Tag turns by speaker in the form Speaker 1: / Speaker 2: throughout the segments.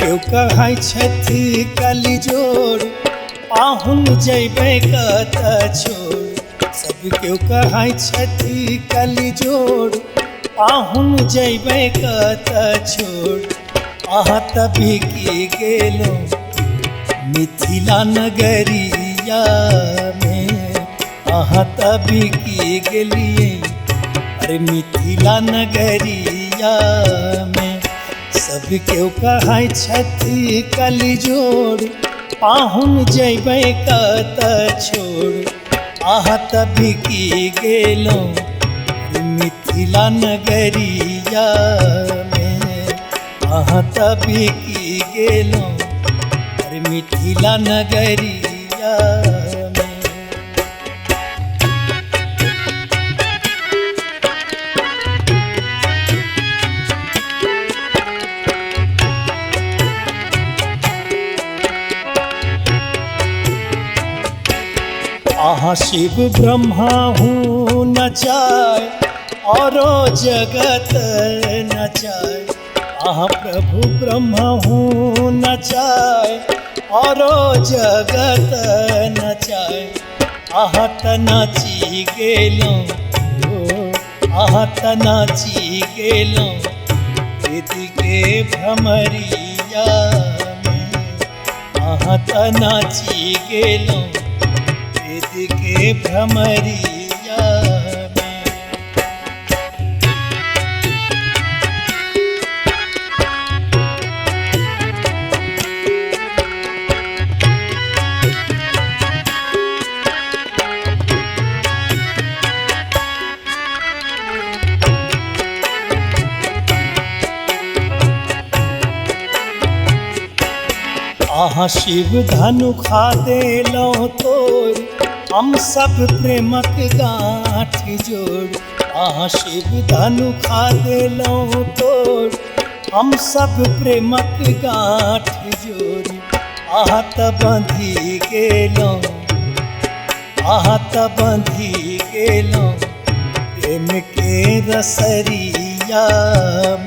Speaker 1: केओ कहै छथि कली जोड़ पाहुन जैबै कत छोड़। सब केओ कहै छथि कली जोड़ पाहुन जैबै कत छोड़। अहाँ तऽ बिकी गेलहुँ मिथिला नगरिया में, अहाँ तऽ बिकी गेलियै अरे मिथिला नगरिया में। सब केओ कहै छथि कली जोड़ पाहुन जैबै कत छोड़। अहाँ तऽ बिकी गेलहुँ मिथिला नगरिया में, अहाँ तऽ बिकी गेलहुँ अरे मिथिला नगरिया में। अहाँ शिव ब्रह्मा हूँ नचाय औरो जगत नचाय। अहाँ प्रभु ब्रह्मा हूँ नचाय औरो जगत नचाय। अहाँ तऽ नाची गेलहुँ अहाँ तऽ नाची गेलहुँ वेद के भ्रमरिया में। अहाँ तऽ नाची गेलहुँ वेद के भ्रमरिया में। अहाँ शिव धनु खा देलहुँ तोड़ हम सब प्रेमक गाँठ जोड़। अहाँ शिव धनु खा देलहुँ तोड़ हम सब प्रेमक गाँठ जोड़। अहाँ तऽ बंधी गेलहुँ अहाँ तऽ बंधी गेलहुँ प्रेम के रसरिया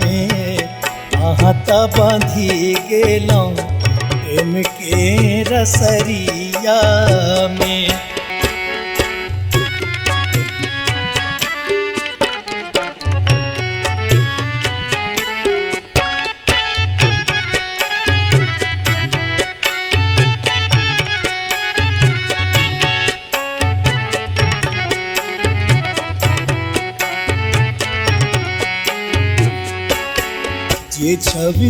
Speaker 1: में। अहाँ तऽ बंधी गेलहुँ प्रेम के रसरिया में। जे छवि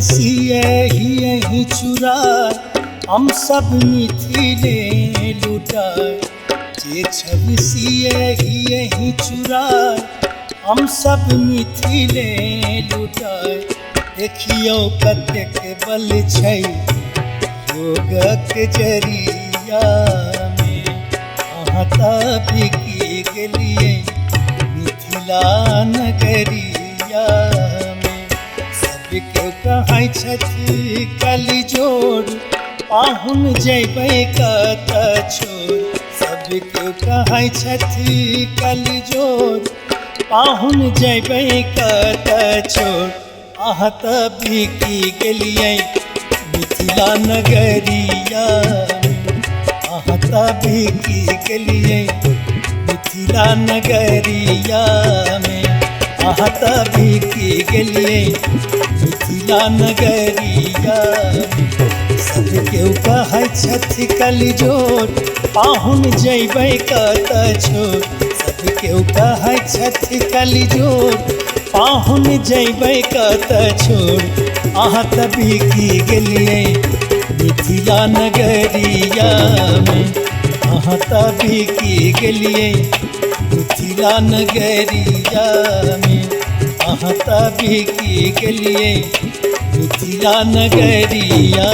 Speaker 1: यही चुराए हम सब मिथिले लुटाए। जे छवि यही चुराए हम सब मिथिले लुटाए। देखियौ कतेक बल छै योगक जरिया में। अहाँ तऽ बिकी गेलियै मिथिला नगरिया में। सब केओ कहै छथि कली जोड़ पाहुन जैबै कत छोड़। सब केओ कहै छथि कली जोड़ पाहुन जैबै कत छोड़। अहाँ तऽ बिकी गेलियै मिथिला नगरिया में। अहाँ तऽ बिकी गेलियै मिथिला नगरिया में। अहाँ तऽ बिकी गेलियै मिथिला नगरिया में। सब केओ कहै छथि कली जोड़ पाहुन जैबै कत छोड़। सब केओ कहै छथि कली जोड़ पाहुन जैबै कत छोड़। अहाँ तऽ बिकी गेलियै मिथिला नगरिया में। अहाँ तऽ बिकी गेलियै मिथिला नगरिया में। अहाँ तऽ बिकी गेलियै मिथिला नगरिया।